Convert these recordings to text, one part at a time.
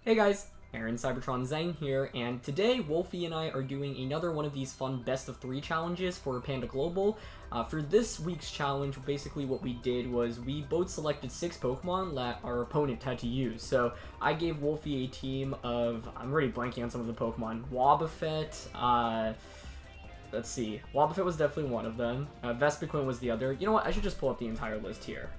Hey guys, Aaron Cybertron Zhang here, and today Wolfe and I are doing another one of these fun best of 3 challenges for Panda Global. For this week's challenge, basically what we did was we both selected 6 Pokemon that our opponent had to use. So I gave Wolfe a team of, I'm already blanking on some of the Pokemon, Wobbuffet, let's see. Wobbuffet was definitely one of them. Vespiquen was the other. You know what? I should just pull up the entire list here.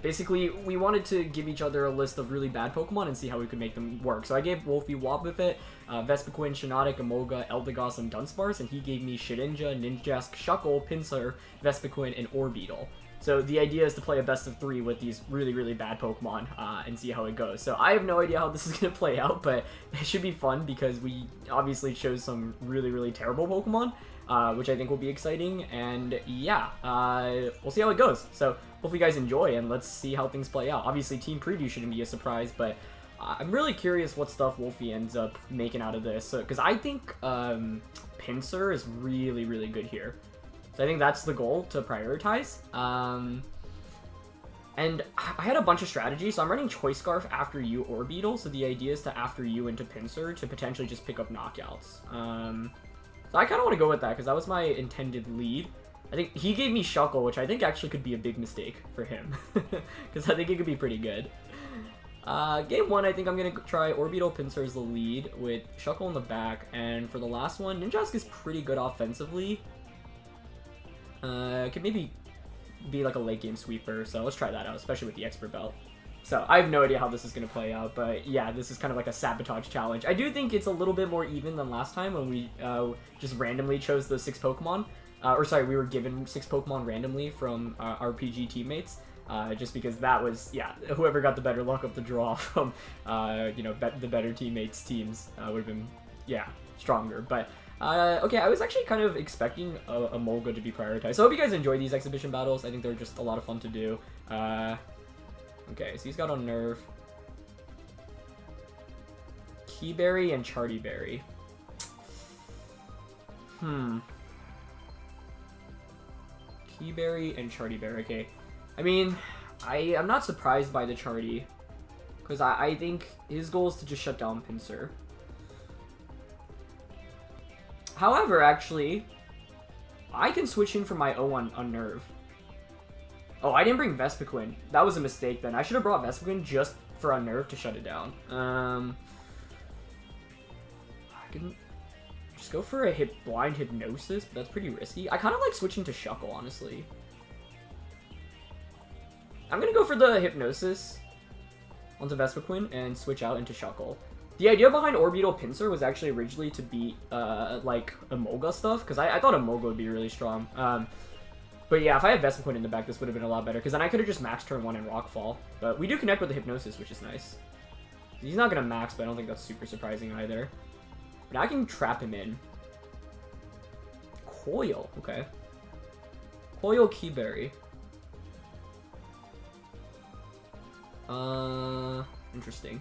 Basically, we wanted to give each other a list of really bad Pokemon and see how we could make them work. So I gave Wolfe Wobbuffet, Vespiquen, Shinnotic, Emolga, Eldegoss, and Dunsparce, and he gave me Shedinja, Ninjask, Shuckle, Pinsir, Vespiquen, and Orbeetle. So the idea is to play a best of 3 with these really bad Pokemon and see how it goes. So I have no idea how this is going to play out, but it should be fun because we obviously chose some really terrible Pokemon. Which I think will be exciting, and yeah, we'll see how it goes. So hopefully you guys enjoy, and let's see how things play out. Obviously, team preview shouldn't be a surprise, but I'm really curious what stuff Wolfe ends up making out of this, because I think Pinsir is really good here. So I think that's the goal, to prioritize. And I had a bunch of strategies, so I'm running Choice Scarf after you Orbeetle, so the idea is to after you into Pinsir to potentially just pick up knockouts. So I kind of want to go with that, because that was my intended lead. I think he gave me Shuckle, which I think actually could be a big mistake for him, because I think it could be pretty good. Game 1, I think I'm going to try Orbeetle Pinsir as the lead, with Shuckle in the back, and for the last one, Ninjask is pretty good offensively. Could maybe be like a late game sweeper, so let's try that out, especially with the expert belt. So I have no idea how this is going to play out, but yeah, this is kind of like a sabotage challenge. I do think it's a little bit more even than last time when we just randomly chose those 6 Pokemon. Or sorry, we were given 6 Pokemon randomly from our PG teammates. Just because that was, yeah, whoever got the better luck of the draw from, you know, the better teammates' teams would have been, yeah, stronger. But, okay, I was actually kind of expecting Emolga to be prioritized. So I hope you guys enjoy these exhibition battles. I think they're just a lot of fun to do. Okay, so he's got on Nerve, Keyberry, and Chartyberry. Keyberry and Chartyberry, okay. I mean, I'm not surprised by the Charty, because I think his goal is to just shut down Pinsir. However, actually, I can switch in for my O on Nerve. Oh, I didn't bring Vespiquen. That was a mistake then. I should have brought Vespiquen just for Unnerve to shut it down. I can just go for a blind Hypnosis, but that's pretty risky. I kind of like switching to Shuckle, honestly. I'm going to go for the Hypnosis onto Vespiquen and switch out into Shuckle. The idea behind Orbeetle Pinsir was actually originally to beat, like, Emolga stuff, because I thought Emolga would be really strong. But yeah, if I had Vespiquen in the back, this would have been a lot better, because then I could have just maxed turn 1 and Rockfall. But we do connect with the Hypnosis, which is nice. He's not going to max, but I don't think that's super surprising either. But I can trap him in. Coil, okay. Coil Keyberry. Interesting.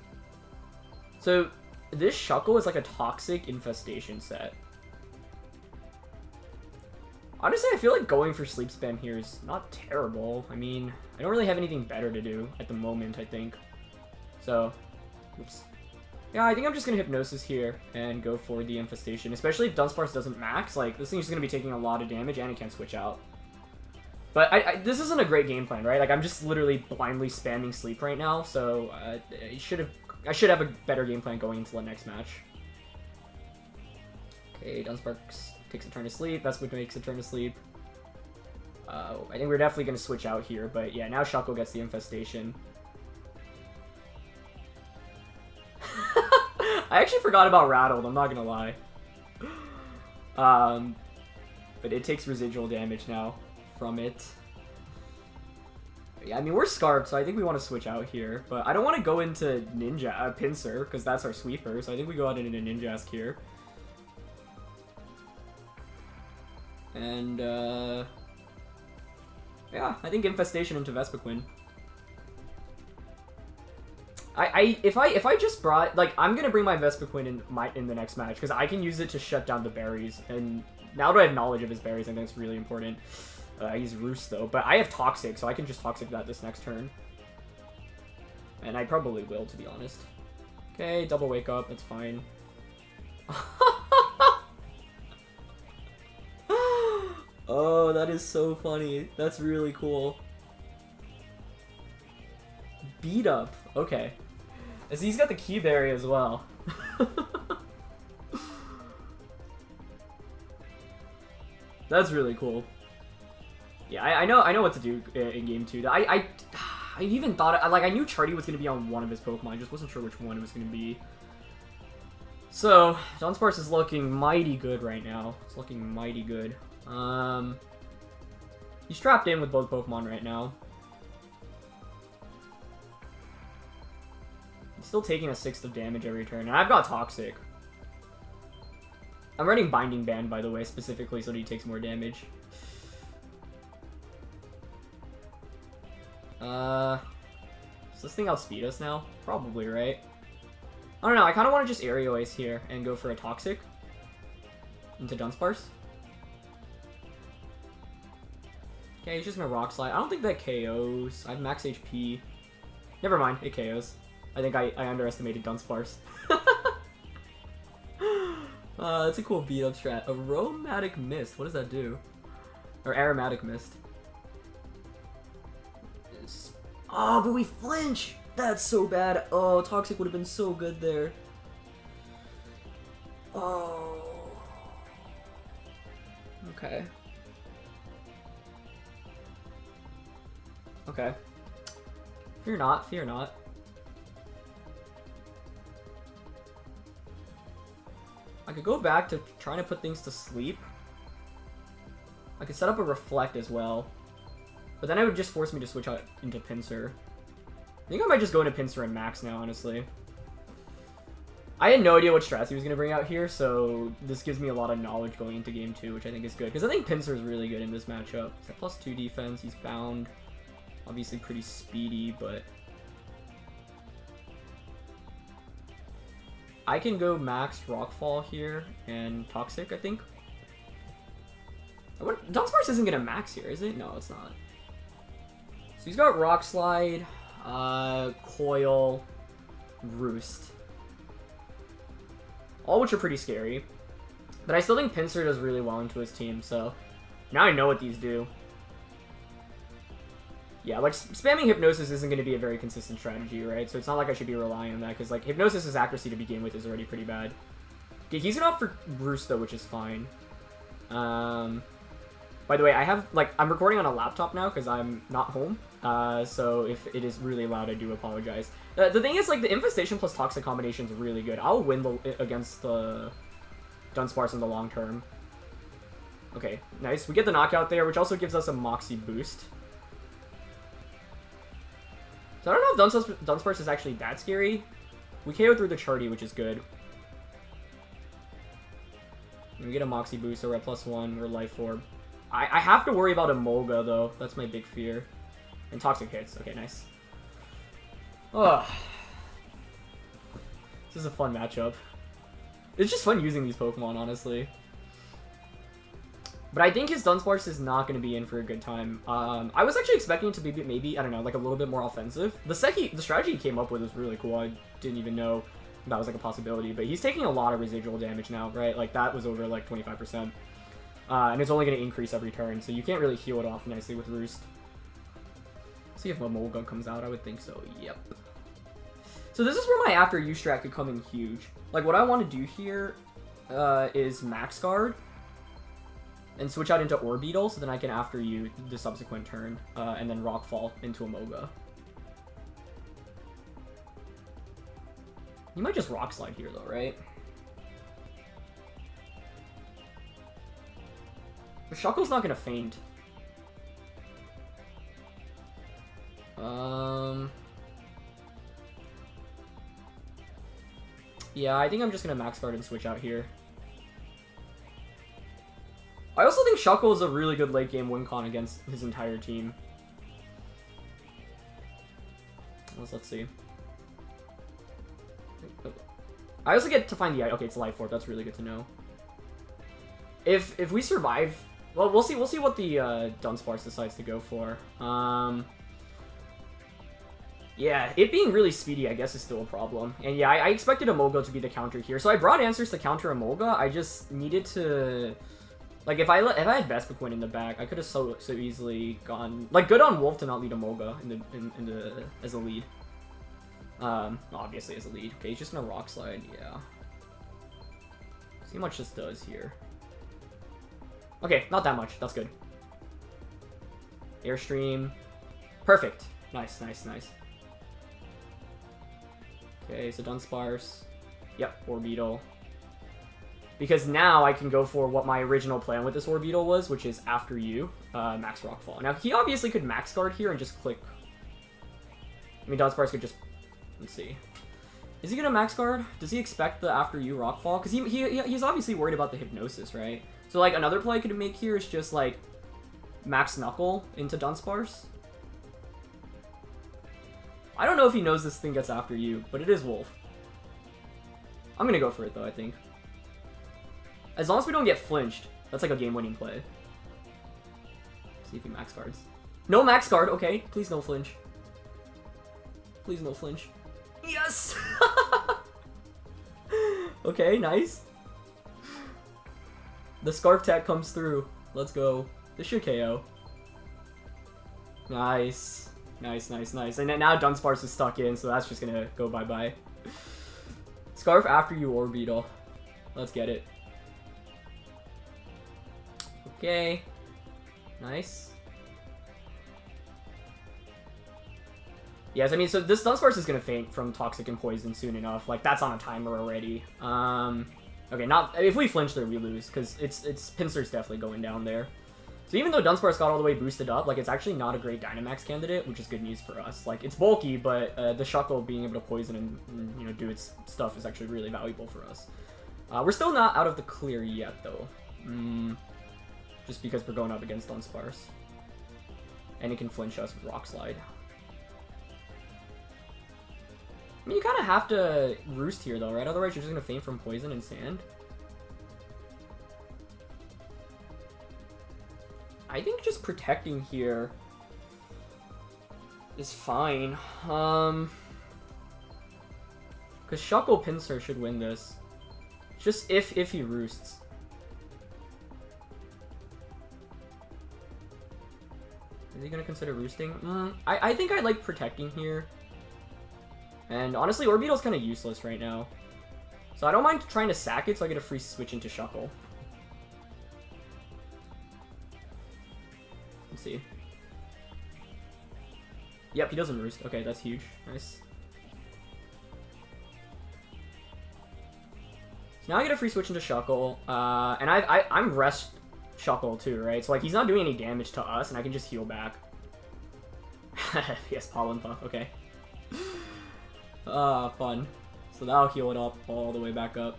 So, this Shuckle is like a Toxic Infestation set. Honestly, I feel like going for Sleep Spam here is not terrible. I mean, I don't really have anything better to do at the moment, I think. So, oops. Yeah, I think I'm just going to Hypnosis here and go for the Infestation. Especially if Dunsparce doesn't max. Like, this thing's going to be taking a lot of damage and it can't switch out. But this isn't a great game plan, right? Like, I'm just literally blindly spamming Sleep right now. So, I should have a better game plan going into the next match. Okay, Dunsparce takes a turn to sleep. That's what makes a turn to sleep. I think we're definitely going to switch out here. But yeah, now Shuckle gets the Infestation. I actually forgot about Rattled. I'm not going to lie. But it takes residual damage now from it. Yeah, I mean, we're Scarfed, so I think we want to switch out here. But I don't want to go into Pinsir, because that's our sweeper. So I think we go out into Ninjask here. And, yeah, I think Infestation into Vespiquen. If I just brought, like, I'm gonna bring my Vespiquen in the next match, because I can use it to shut down the berries, and now that I have knowledge of his berries, I think it's really important. He's Roost, though, but I have Toxic, so I can just Toxic that this next turn. And I probably will, to be honest. Okay, double wake up, that's fine. Oh, that is so funny. That's really cool. Beat up. Okay. So he's got the key berry as well. That's really cool. Yeah, I know what to do in game 2. I even thought, like, I knew Charty was going to be on one of his Pokemon, I just wasn't sure which one it was going to be. So, Dunsparce is looking mighty good right now. It's looking mighty good. He's trapped in with both Pokemon right now. He's still taking a 1/6 of damage every turn, and I've got Toxic. I'm running Binding Band, by the way, specifically so that he takes more damage. Does this thing outspeed us now? Probably, right? I don't know, I kind of want to just Aerial Ace here and go for a Toxic into Dunsparce. Okay, he's just gonna Rock Slide. I don't think that KOs. I have max HP. Never mind, it KOs. I think I underestimated Dunsparce. That's a cool beat-up strat. Aromatic Mist, what does that do? Or Aromatic Mist. Oh, but we flinch! That's so bad. Oh, Toxic would have been so good there. Oh. Okay. Okay. Fear not, fear not. I could go back to trying to put things to sleep. I could set up a Reflect as well. But then it would just force me to switch out into Pinsir. I think I might just go into Pinsir and Max now, honestly. I had no idea what strats he was going to bring out here, so this gives me a lot of knowledge going into game 2, which I think is good. Because I think Pinsir is really good in this matchup. He's at +2 defense, he's bound. Obviously pretty speedy, but... I can go Max Rockfall here and Toxic, I think. Dunsparce isn't going to Max here, is it? No, it's not. So he's got Rock Slide, Coil, Roost. All which are pretty scary. But I still think Pinsir does really well into his team, so... Now I know what these do. Yeah, like, spamming Hypnosis isn't going to be a very consistent strategy, right? So it's not like I should be relying on that, because, like, Hypnosis' accuracy to begin with is already pretty bad. Okay, he's going to opt for Roost, though, which is fine. By the way, I have, like, I'm recording on a laptop now, because I'm not home. So if it is really loud, I do apologize. The thing is, like, the Infestation plus Toxic combination is really good. I'll win against the Dunsparce in the long term. Okay, nice. We get the knockout there, which also gives us a Moxie boost. So I don't know if Dunsparce is actually that scary. We KO through the Charty, which is good. And we get a Moxie boost, so we're at +1, we're Life Orb. I have to worry about Emolga, though. That's my big fear. And Toxic hits. Okay, nice. Ugh. This is a fun matchup. It's just fun using these Pokemon, honestly. But I think his Dunsparce is not going to be in for a good time. I was actually expecting it to be maybe, I don't know, like a little bit more offensive. The strategy he came up with was really cool. I didn't even know that was like a possibility. But he's taking a lot of residual damage now, right? Like that was over like 25%. And it's only going to increase every turn, so you can't really heal it off nicely with Roost. See if Emolga comes out, I would think so, yep. So this is where my after you strat could come in huge. Like what I want to do here is Max Guard. And switch out into Orbeetle, so then I can after you the subsequent turn, and then Rockfall into Emolga. You might just Rock Slide here though, right? The Shuckle's not gonna faint. Yeah, I think I'm just gonna Max Guard and switch out here. I also think Shuckle is a really good late game win con against his entire team. Let's see. I also get to find the okay, it's Life Orb. That's really good to know. If we survive, well, we'll see what the Dunsparce decides to go for. Yeah, it being really speedy, I guess, is still a problem. And yeah, I expected Emolga to be the counter here. So I brought answers to counter Emolga. I just needed to... Like, if I had Vespiquen in the back, I could have so easily gone... Like, good on Wolfe to not lead Emolga as a lead. Obviously as a lead. Okay, he's just gonna Rock Slide, yeah. See how much this does here. Okay, not that much. That's good. Airstream. Perfect. Nice, nice, nice. Okay, so Dunsparce. Yep, Orbeetle. Because now I can go for what my original plan with this Orbeetle was, which is after you, Max Rockfall. Now, he obviously could Max Guard here and just click... I mean, Dunsparce could just... Let's see. Is he gonna Max Guard? Does he expect the after you Rockfall? Because he's obviously worried about the Hypnosis, right? So, like, another play I could make here is just, like, Max Knuckle into Dunsparce. I don't know if he knows this thing gets after you, but it is Wolfe. I'm gonna go for it, though, I think. As long as we don't get flinched, that's like a game-winning play. See if he Max Guards. No Max Guard, okay. Please no flinch. Please no flinch. Yes! Okay, nice. The Scarf Tech comes through. Let's go. This should KO. Nice. Nice, nice, nice. And then now Dunsparce is stuck in, so that's just gonna go bye-bye. Scarf after you, Orbeetle. Let's get it. Okay. Nice. Yes, I mean, so this Dunsparce is gonna faint from Toxic and Poison soon enough. Like, that's on a timer already. Okay, not... If we flinch there, we lose, because it's Pinsir's definitely going down there. So even though Dunsparce got all the way boosted up, like, it's actually not a great Dynamax candidate, which is good news for us. Like, it's bulky, but the Shuckle being able to poison and, you know, do its stuff is actually really valuable for us. We're still not out of the clear yet, though. Just because we're going up against Dunsparce. And it can flinch us with Rock Slide. I mean, you kind of have to roost here, though, right? Otherwise, you're just going to faint from Poison and Sand. I think just protecting here is fine. Because Shuckle Pinsir should win this. Just if he roosts. Is he going to consider roosting? I think I like protecting here. And honestly, Orbeetle's kind of useless right now. So I don't mind trying to sack it so I get a free switch into Shuckle. Let's see. Yep, he doesn't roost. Okay, that's huge. Nice. So now I get a free switch into Shuckle. And I'm rest Shuckle too, right? So like he's not doing any damage to us and I can just heal back. Yes, Pollen Puff, okay. Fun. So that'll heal it up all the way back up.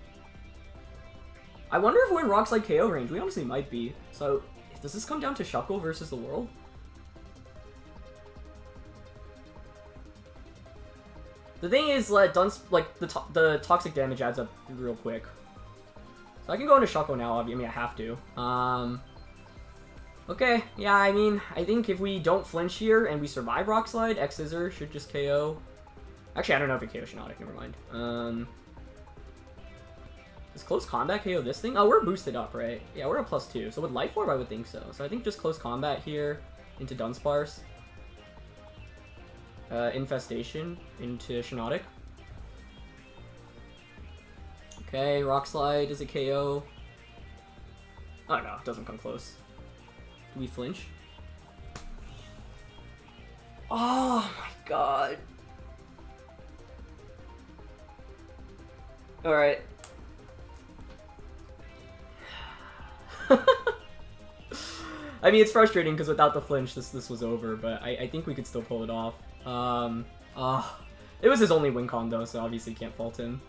I wonder if we're in Rock Slide KO range. We honestly might be. So, does this come down to Shuckle versus the world? The thing is, the toxic damage adds up real quick. So I can go into Shuckle now, I mean, I have to. Okay, yeah, I mean, I think if we don't flinch here and we survive Rock Slide, X-Scissor should just KO. Actually, I don't know if it KO Shinnotic, never mind. Does Close Combat KO this thing? Oh, we're boosted up, right? Yeah, we're at +2. So with Life Orb, I would think so. So I think just Close Combat here into Dunsparce. Infestation into Shinnotic. Okay, Rock Slide, does it KO? Oh no, it doesn't come close. Do we flinch? Oh my god. Alright. I mean, it's frustrating because without the flinch, this was over, but I think we could still pull it off. It was his only win con though, so obviously can't fault him.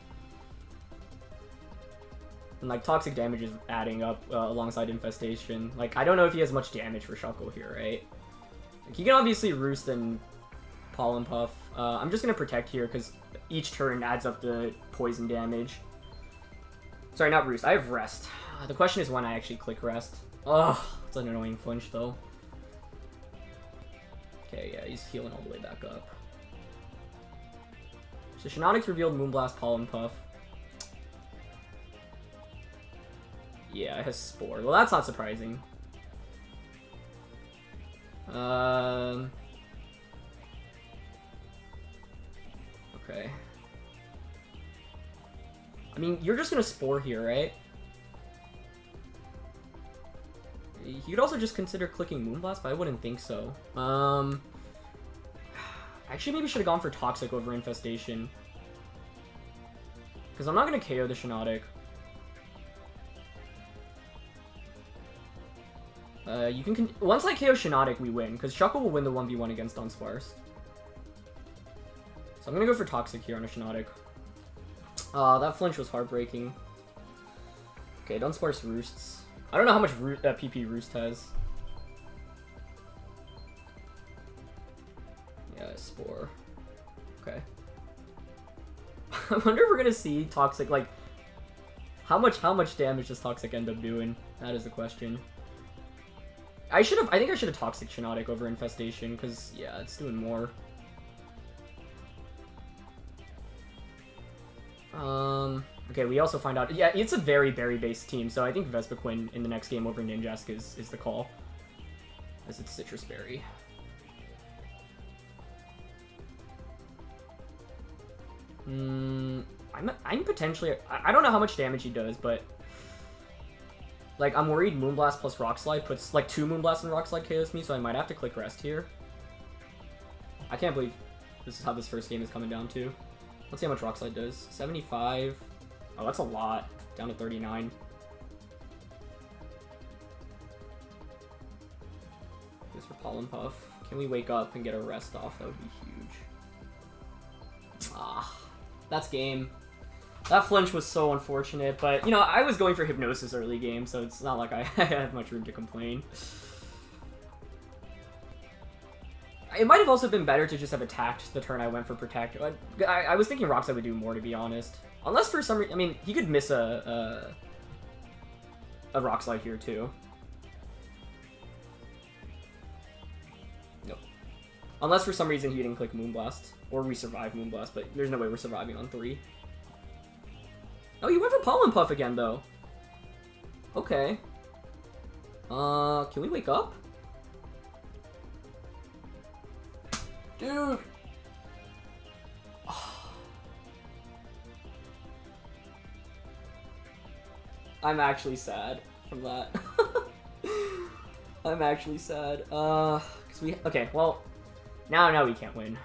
And like, toxic damage is adding up alongside infestation. Like, I don't know if he has much damage for Shuckle here, right? Like, he can obviously roost and Pollen Puff. I'm just gonna protect here because each turn adds up the poison damage. Sorry, not roost. I have rest. The question is when I actually click rest. Ugh, it's an annoying flinch though. Okay, yeah, he's healing all the way back up. So Shinnotic's revealed Moonblast, Pollen Puff. Yeah, it has Spore. Well, that's not surprising. Okay. I mean, you're just gonna Spore here, right? You could also just consider clicking Moonblast, but I wouldn't think so. Actually, maybe should have gone for Toxic over Infestation. Because I'm not gonna KO the Shinnotic. You can once I KO Shinnotic, we win, because Shuckle will win the 1v1 against Dunsparce. So I'm gonna go for Toxic here on a Shinnotic. That flinch was heartbreaking. Okay, Dunsparce Roosts. I don't know how much PP Roost has. Yeah, Spore. Okay. I wonder if we're gonna see Toxic, like, how much damage does Toxic end up doing? That is the question. I think I should have Toxic Shinnotic over Infestation, because, yeah, it's doing more. Okay, we also find out... Yeah, it's a very berry-based team, so I think Vespiquen in the next game over Ninjask is the call. As it's Citrus Berry. I'm potentially... I don't know how much damage he does, but... Like, I'm worried Moonblast plus Rock Slide puts... Like, 2 Moonblast and Rock Slide KOs me, so I might have to click Rest here. I can't believe this is how this first game is coming down to. Let's see how much Rock Slide does. 75. Oh, that's a lot. Down to 39. This for Pollen Puff. Can we wake up and get a rest off? That would be huge. Ah, that's game. That flinch was so unfortunate, but, you know, I was going for Hypnosis early game, so it's not like I have much room to complain. It might have also been better to just have attacked the turn I went for Protect. I was thinking Rock Slide would do more, to be honest. Unless for some reason, I mean, he could miss a Rock Slide here, too. Nope. Unless for some reason he didn't click Moonblast. Or we survive Moonblast, but there's no way we're surviving on 3. Oh, you went for Pollen Puff again, though. Okay. Can we wake up? Dude! I'm actually sad from that. I'm actually sad. Cause okay, well, now we can't win.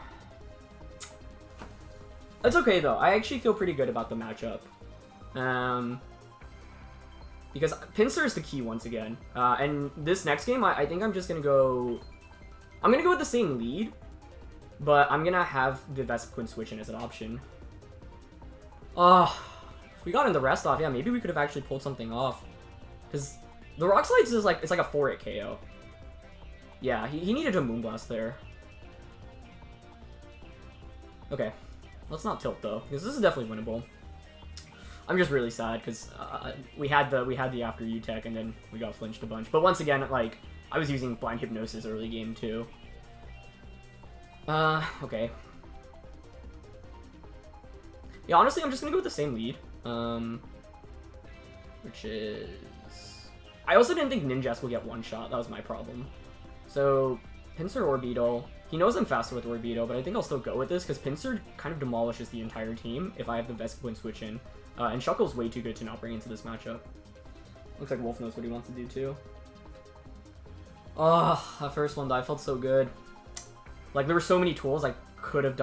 That's okay though. I actually feel pretty good about the matchup. Because Pinsir is the key once again. And this next game, I think I'm just gonna go... I'm gonna go with the same lead, but I'm gonna have the Vespiquen switch in as an option. If we got in the rest off, yeah, maybe we could have actually pulled something off. Because the Rock Slides is like, it's like a 4-hit KO. Yeah, he needed a Moonblast there. Okay, let's not tilt though, because this is definitely winnable. I'm just really sad because we had the after U tech and then we got flinched a bunch. But once again, like, I was using Blind Hypnosis early game too. Okay. Yeah, honestly, I'm just gonna go with the same lead. Which is... I also didn't think Ninjask would get one shot. That was my problem. So, Pinsir Orbeetle. He knows I'm faster with Orbeetle, but I think I'll still go with this because Pinsir kind of demolishes the entire team if I have the Vespiquen switch in. And Shuckle's way too good to not bring into this matchup. Looks like Wolfe knows what he wants to do too. Oh, that first one, I felt so good. Like, there were so many tools I could have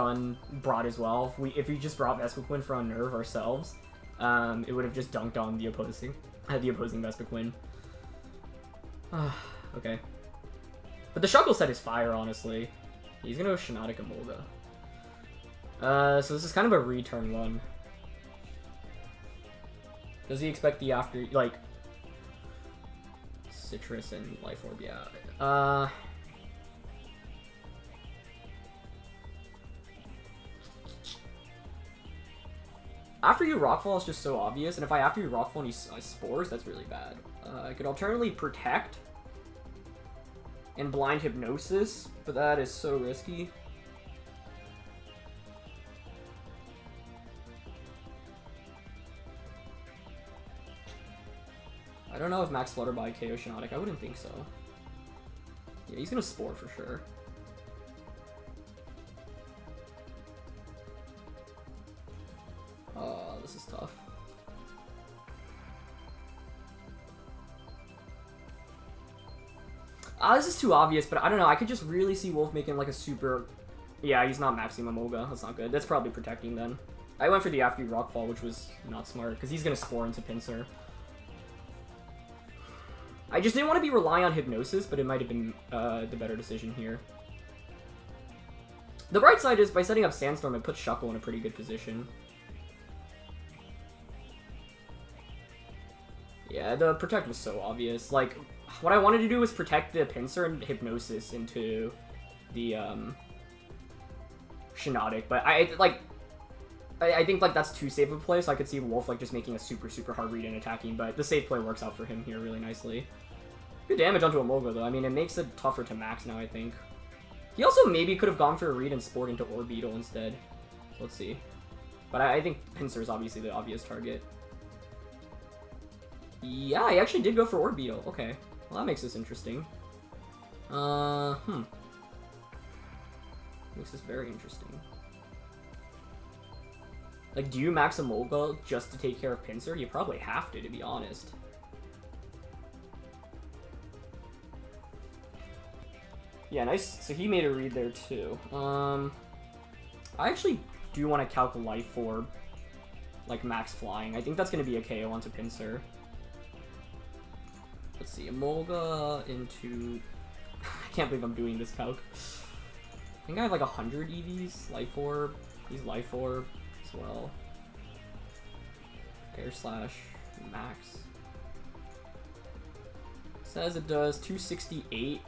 brought as well. If we just brought Vespiquen for Unnerve ourselves, it would have just dunked on the opposing Vespiquen. Okay. But the Shuckle set is fire, honestly. He's gonna go Shinnotic Emolga. So this is kind of a return one. Does he expect the after, like, Citrus and Life Orb? Yeah. After you Rockfall is just so obvious, and if I after you Rockfall and he Spores, that's really bad. I could alternately Protect and Blind Hypnosis, but that is so risky. I don't know if Max Flutterby KO Shinnotic. I wouldn't think so. Yeah, he's gonna Spore for sure. This is tough. This is too obvious, but I don't know. I could just really see Wolfe making like a super... Yeah, he's not maxing Emolga. That's not good. That's probably protecting then. I went for the after Rockfall, which was not smart, because he's going to Spore into Pinsir. I just didn't want to be relying on Hypnosis, but it might have been the better decision here. The bright side is, by setting up Sandstorm, it puts Shuckle in a pretty good position. Yeah, the Protect was so obvious. Like, what I wanted to do was protect the Pinsir and Hypnosis into the Shinnotic, but I think like that's too safe of a play, so I could see Wolfe like just making a super hard read and attacking, but the safe play works out for him here really nicely. Good damage onto Emolga though. I mean, it makes it tougher to max now, I think. He also maybe could have gone for a read and Spored into Orbeetle instead. So let's see. But I think Pinsir is obviously the obvious target. Yeah, he actually did go for Orbeetle. Okay. Well, that makes this interesting. Makes this very interesting. Like, do you max Emolga just to take care of Pinsir? You probably have to be honest. Yeah, nice. So he made a read there too. I actually do want to calc Life Orb, like max flying. I think that's going to be a KO onto Pinsir. Let's see, Emolga into... I can't believe I'm doing this calc. I think I have like 100 EVs. Life Orb. He's Life Orb as well. Air Slash. Max. Says it does 268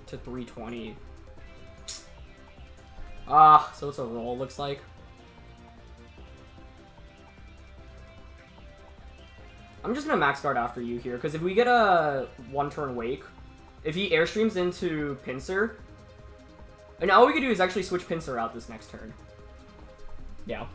to 320. So it's a roll, looks like. I'm just gonna max guard after you here, because if we get a one-turn wake, if he airstreams into Pinsir, and all we could do is actually switch Pinsir out this next turn. Yeah.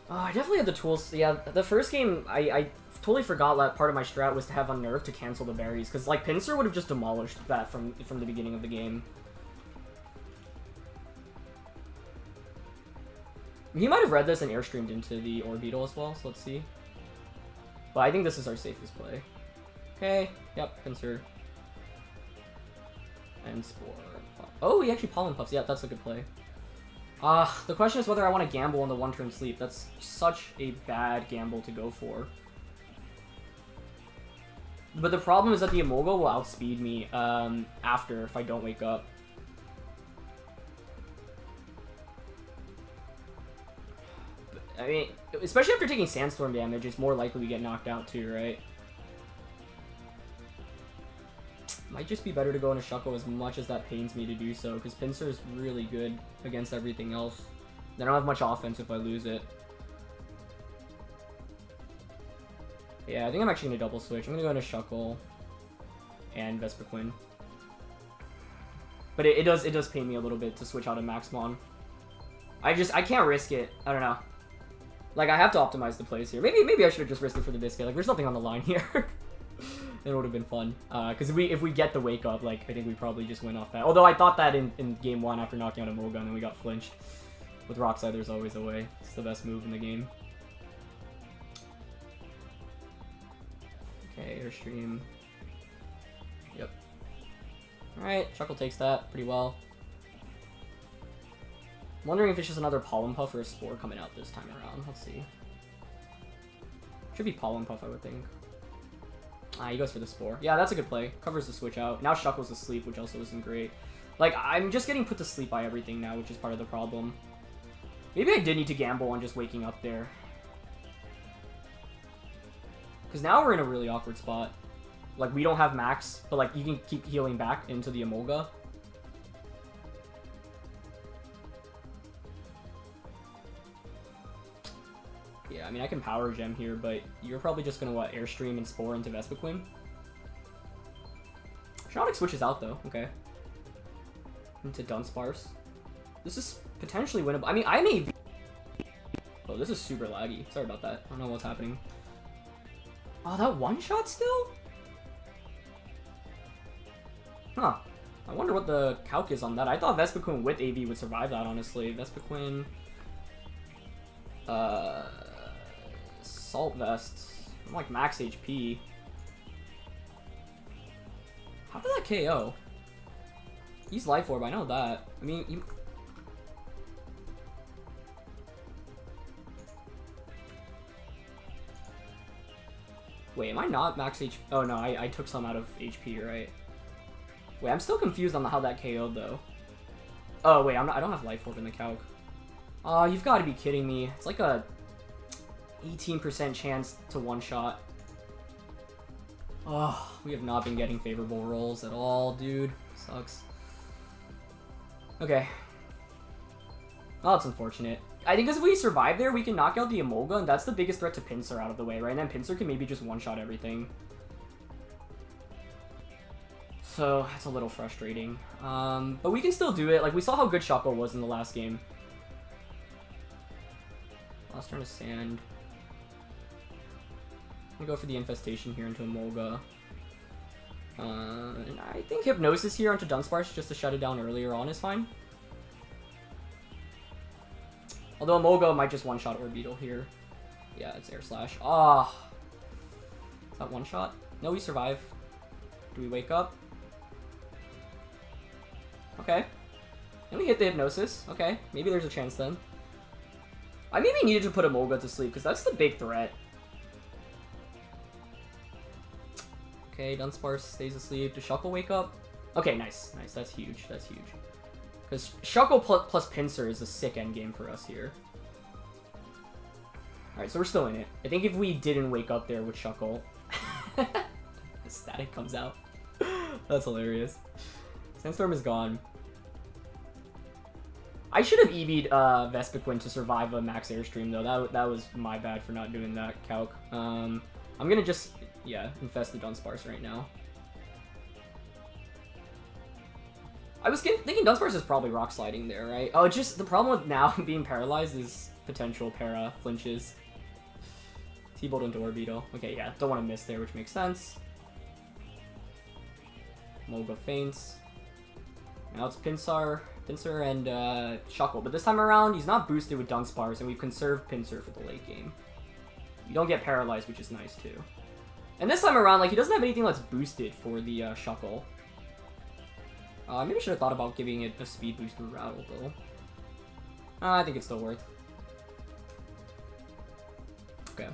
I definitely had the tools. Yeah, the first game, I totally forgot that part of my strat was to have Unnerve to cancel the berries, because like Pinsir would have just demolished that from the beginning of the game. He might have read this and airstreamed into the Orbeetle as well, so let's see. But I think this is our safest play. Okay, yep, Pinsir. And Spore. Oh, he actually Pollen Puffs. Yeah, that's a good play. The question is whether I want to gamble on the one-turn sleep. That's such a bad gamble to go for. But the problem is that the Emolga will outspeed me after if I don't wake up. I mean, especially after taking Sandstorm damage, it's more likely we get knocked out too, right? Might just be better to go into Shuckle as much as that pains me to do so, because Pinsir is really good against everything else. They don't have much offense if I lose it. Yeah, I think I'm actually going to double switch. I'm going to go into Shuckle and Vespiquen. But it does pain me a little bit to switch out of Maxmon. I can't risk it. I don't know. Like, I have to optimize the plays here. Maybe I should have just risked it for the biscuit. Like, there's nothing on the line here. It would have been fun. Because if we get the wake up, like, I think we probably just went off that. Although I thought that in game 1 after knocking out Emolga, and then we got flinched. With Rockside, there's always a way. It's the best move in the game. Okay, Airstream. Yep. Alright, Shuckle takes that pretty well. I'm wondering if it's just another Pollen Puff or a Spore coming out this time around. Let's see. Should be Pollen Puff, I would think. He goes for the Spore. Yeah, that's a good play. Covers the switch out. Now Shuckle's asleep, which also isn't great. Like, I'm just getting put to sleep by everything now, which is part of the problem. Maybe I did need to gamble on just waking up there. Because now we're in a really awkward spot. Like, we don't have max, but, like, you can keep healing back into the Emolga. Yeah, I mean, I can Power Gem here, but you're probably just going to, what, Airstream and Spore into Vespiquen? Shinnotic switches out, though. Okay. Into Dunsparce. This is potentially winnable. I mean, I may... Oh, this is super laggy. Sorry about that. I don't know what's happening. Oh, that one shot still? Huh. I wonder what the calc is on that. I thought Vespiquen with AV would survive that, honestly. Vespiquen... Salt Vest. I'm like max HP. How did that KO? He's Life Orb, I know that. I mean, you... Wait, am I not max HP? Oh no, I took some out of HP, right? Wait, I'm still confused on how that KO'd though. Oh wait, I don't have Life Orb in the calc. Oh, you've got to be kidding me. It's like a 18% chance to one-shot. Oh, we have not been getting favorable rolls at all, dude. Sucks. Okay. Oh, that's unfortunate. I think as we survive there, we can knock out the Emolga, and that's the biggest threat to Pinsir out of the way, right? And then Pinsir can maybe just one-shot everything. So, that's a little frustrating. But we can still do it. Like, we saw how good Shuckle was in the last game. Last turn of Sand. I'm gonna go for the Infestation here into Emolga. And I think Hypnosis here onto Dunsparce just to shut it down earlier on is fine. Although Emolga might just one-shot Orbeetle here. Yeah, it's Air Slash. Ah! Is that one-shot? No, we survive. Do we wake up? Okay. And we hit the Hypnosis. Okay, maybe there's a chance then. I maybe needed to put Emolga to sleep, because that's the big threat. Okay, Dunsparce stays asleep. Does Shuckle wake up? Okay, nice. Nice, that's huge. That's huge. Because Shuckle plus Pinsir is a sick endgame for us here. Alright, so we're still in it. I think if we didn't wake up there with Shuckle... the static comes out. That's hilarious. Sandstorm is gone. I should have EV'd Vespiquen to survive a max airstream, though. That was my bad for not doing that calc. I'm gonna just, yeah, infest the Dunsparce right now. I was thinking Dunsparce is probably rock sliding there, right? Oh, just the problem with now being paralyzed is potential para flinches. T-Bolt into Orbeetle. Okay, yeah, don't want to miss there, which makes sense. Emolga faints. Now it's Pinsir and Shuckle. But this time around, he's not boosted with Dunsparce, and we've conserved Pinsir for the late game. You don't get paralyzed, which is nice too. And this time around, like, he doesn't have anything that's boosted for the Shuckle. Maybe I should have thought about giving it a speed boost through Rattle, though. I think it's still worth. Okay.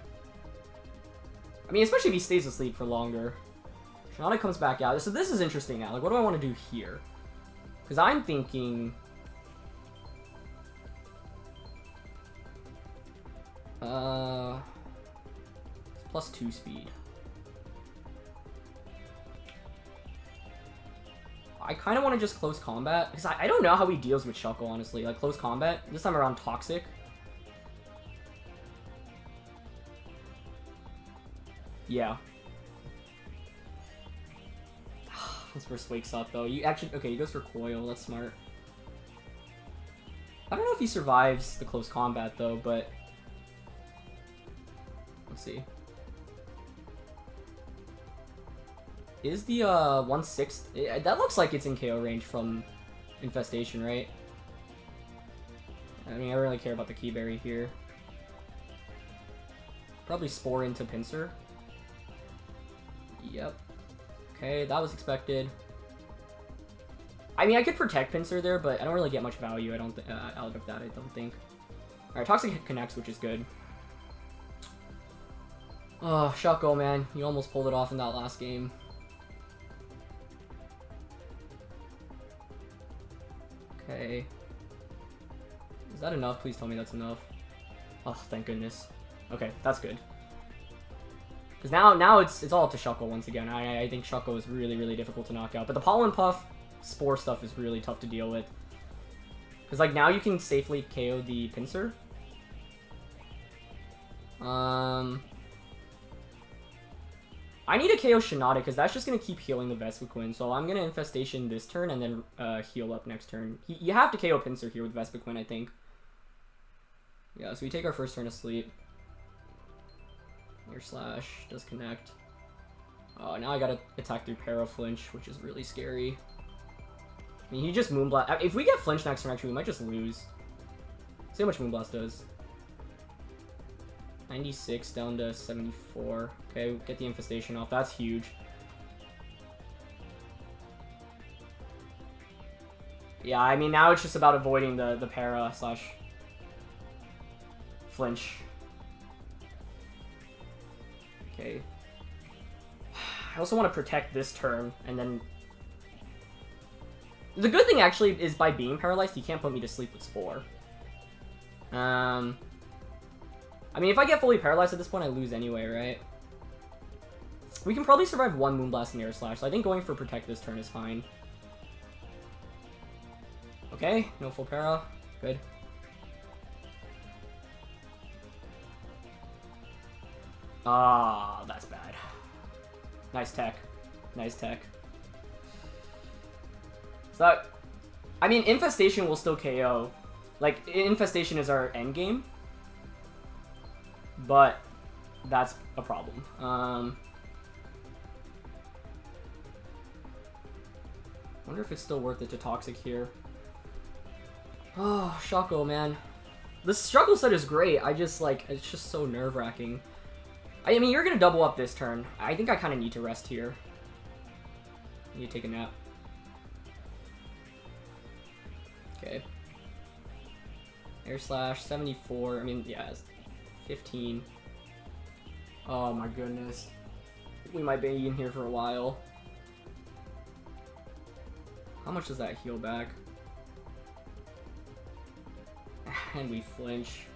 I mean, especially if he stays asleep for longer. Shinnotic comes back out. So this is interesting now. Like, what do I want to do here? Because I'm thinking... It's +2 speed. I kind of want to just close combat, because I don't know how he deals with Shuckle, honestly. Like, close combat. This time around, Toxic. Yeah. This first wakes up, though. You actually... Okay, he goes for Coil. That's smart. I don't know if he survives the close combat, though, but... Let's see. Is the 1/6... That looks like it's in KO range from Infestation, right? I mean, I don't really care about the Keyberry here. Probably Spore into Pinsir. Yep. Okay, that was expected. I mean, I could protect Pinsir there, but I don't really get much value. I don't out of that. I don't think. All right, Toxic connects, which is good. Oh, Shuckle, man, you almost pulled it off in that last game. Okay. Is that enough? Please tell me that's enough. Oh, thank goodness. Okay, that's good. Because now it's all up to Shuckle once again. I think Shuckle is really, really difficult to knock out. But the Pollen Puff, Spore stuff is really tough to deal with. Because, like, now you can safely KO the Pinsir. I need to KO Shinnotic, because that's just going to keep healing the Vespiquen. So I'm going to Infestation this turn, and then heal up next turn. You have to KO Pinsir here with Vespiquen, I think. Yeah, so we take our first turn of sleep. Air Slash does connect. Oh, now I gotta attack through Para Flinch, which is really scary. I mean, he just Moonblast. If we get Flinch next turn, actually, we might just lose. See how much Moonblast does. 96 down to 74. Okay, get the Infestation off. That's huge. Yeah, I mean, now it's just about avoiding the Para slash Flinch. Okay. I also want to protect this turn, and then... The good thing, actually, is by being paralyzed, he can't put me to sleep with Spore. I mean, if I get fully paralyzed at this point, I lose anyway, right? We can probably survive one Moonblast and Air Slash, so I think going for Protect this turn is fine. Okay, no full para. Good. Ah, that's bad. Nice tech. Nice tech. So, I mean, Infestation will still KO. Like, Infestation is our end game. But that's a problem. Wonder if it's still worth it to Toxic here. Oh, Shuckle, man. This Struggle set is great. I just, like, it's just so nerve-wracking. I mean, you're gonna double up this turn. I think I kind of need to rest here. I need to take a nap. Okay. Air Slash, 74. I mean, yeah, it's 15. Oh my goodness. We might be in here for a while. How much does that heal back? And we flinch.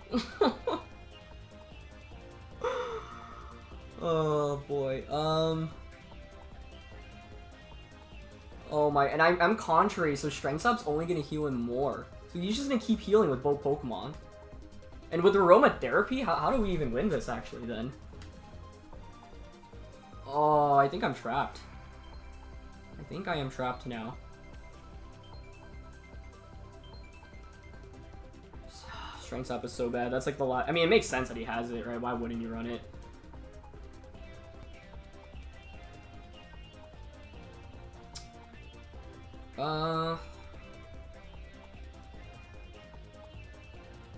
Oh boy. Oh my, and I'm contrary, so Strength Sap's only gonna heal him more. So he's just gonna keep healing with both Pokemon. And with Aromatherapy, how do we even win this actually then? Oh, I think I'm trapped. I think I am trapped now. Strength Sap is so bad. That's like the last. I mean, it makes sense that he has it, right? Why wouldn't you run it?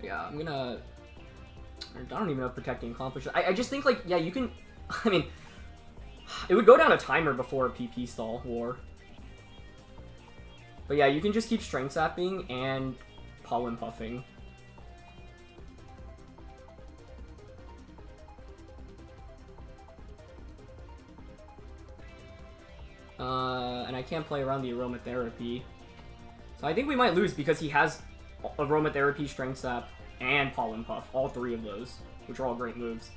Yeah, I'm gonna... I don't even know if Protecting accomplishes. I just think, like, yeah, you can... I mean, it would go down a timer before a PP stall war. But yeah, you can just keep Strength Sapping and Pollen Puffing. And I can't play around the Aromatherapy. So I think we might lose because he has Aromatherapy, Strength Sap, and Pollen Puff. All three of those, which are all great moves.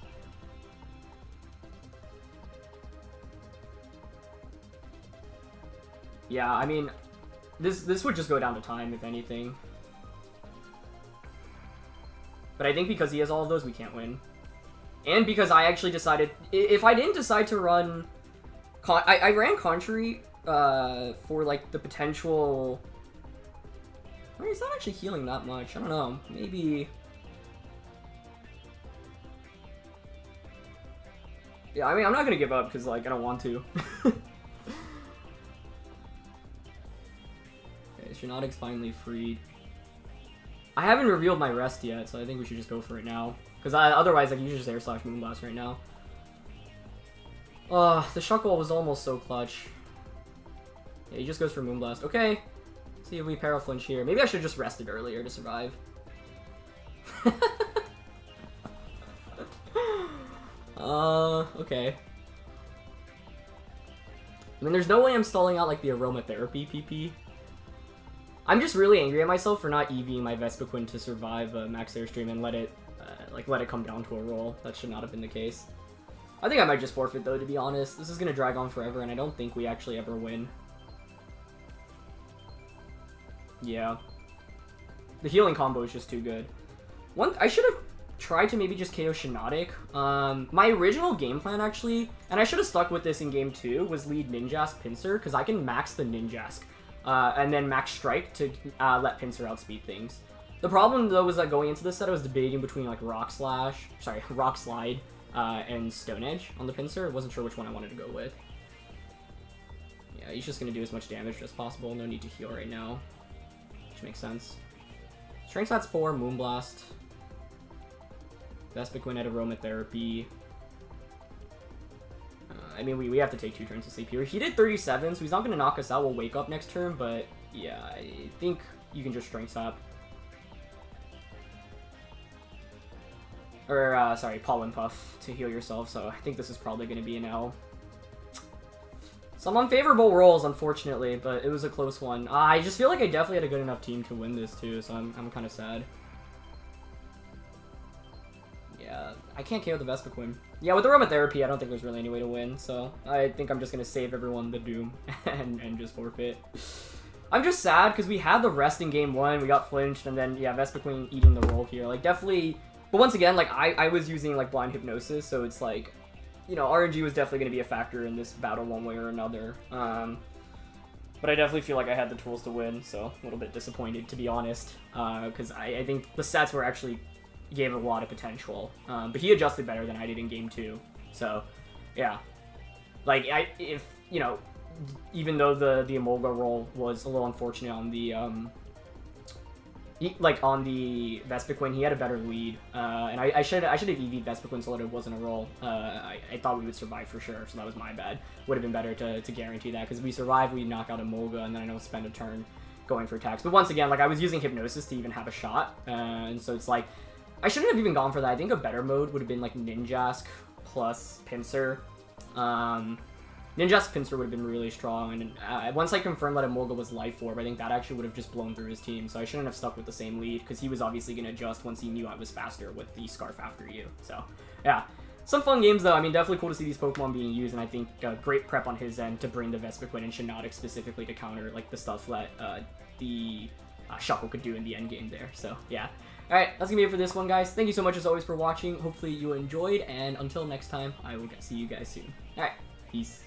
Yeah, I mean, this would just go down to time, if anything. But I think because he has all of those, we can't win. And because I actually decided... If I didn't decide to run... I ran Contrary for, like, the potential... I mean, it's not actually healing that much. I don't know. Maybe... Yeah, I mean, I'm not gonna give up because, like, I don't want to. Okay, Shinnotic's finally freed. I haven't revealed my rest yet, so I think we should just go for it now. Because otherwise, I can just Air Slash Moonblast right now. The Shuckle was almost so clutch. Yeah, he just goes for Moonblast. Okay. See if we Paraflinch here. Maybe I should have just rested earlier to survive. Okay. I mean, there's no way I'm stalling out, like, the Aromatherapy PP. I'm just really angry at myself for not EVing my Vespiquen to survive a Max Airstream and let it come down to a roll. That should not have been the case. I think I might just forfeit, though, to be honest. This is going to drag on forever, and I don't think we actually ever win. Yeah. The healing combo is just too good. I should have tried to maybe just KO Shinnotic. My original game plan, actually, and I should have stuck with this in game 2, was lead Ninjask Pinsir, because I can max the Ninjask, and then max Strike to let Pinsir outspeed things. The problem, though, was that going into this set, I was debating between, like, Rock Slide, and Stone Edge on the Pinsir. Wasn't sure which one I wanted to go with. Yeah, he's just going to do as much damage as possible. No need to heal right now, which makes sense. Strength Stats 4, Moonblast. Vespiquen at Aromatherapy. I mean, we have to take 2 turns to sleep here. He did 37, so he's not going to knock us out. We'll wake up next turn, but yeah, I think you can just Strength Sap. Or, sorry, Pollen Puff to heal yourself, so I think this is probably going to be an L. Some unfavorable rolls, unfortunately, but it was a close one. I just feel like I definitely had a good enough team to win this, too, so I'm kind of sad. Yeah, I can't KO the Vespiquen. Yeah, with Aromatherapy, I don't think there's really any way to win, so I think I'm just going to save everyone the doom and just forfeit. I'm just sad because we had the rest in game 1, we got flinched, and then, yeah, Vespiquen eating the roll here. Like, definitely... But once again, like, I was using, like, Blind Hypnosis, so it's like, you know, RNG was definitely going to be a factor in this battle one way or another. But I definitely feel like I had the tools to win, so a little bit disappointed, to be honest, because I think the stats were actually... gave a lot of potential, but he adjusted better than I did in game 2, so yeah, like if you know, even though the Emolga roll was a little unfortunate on the on the Vespiquen, he had a better lead, and I should have EV'd Vespiquen so that it wasn't a roll. I thought we would survive for sure, so that was my bad. Would have been better to guarantee that, because we survive, we knock out Emolga, and then I don't spend a turn going for attacks. But once again, like, I was using Hypnosis to even have a shot, and so it's like, I shouldn't have even gone for that. I think a better mode would have been like Ninjask plus Pinsir. Ninjask Pinsir would have been really strong, and once I confirmed that Emolga was Life Orb, I think that actually would have just blown through his team, so I shouldn't have stuck with the same lead, because he was obviously going to adjust once he knew I was faster with the Scarf after you. So, yeah. Some fun games, though. I mean, definitely cool to see these Pokemon being used, and I think great prep on his end to bring the Vespiquen and Shinnotic specifically to counter, like, the stuff that the Shuckle could do in the endgame there. So, yeah. Alright, that's gonna be it for this one, guys. Thank you so much, as always, for watching. Hopefully you enjoyed, and until next time, I will see you guys soon. Alright, peace.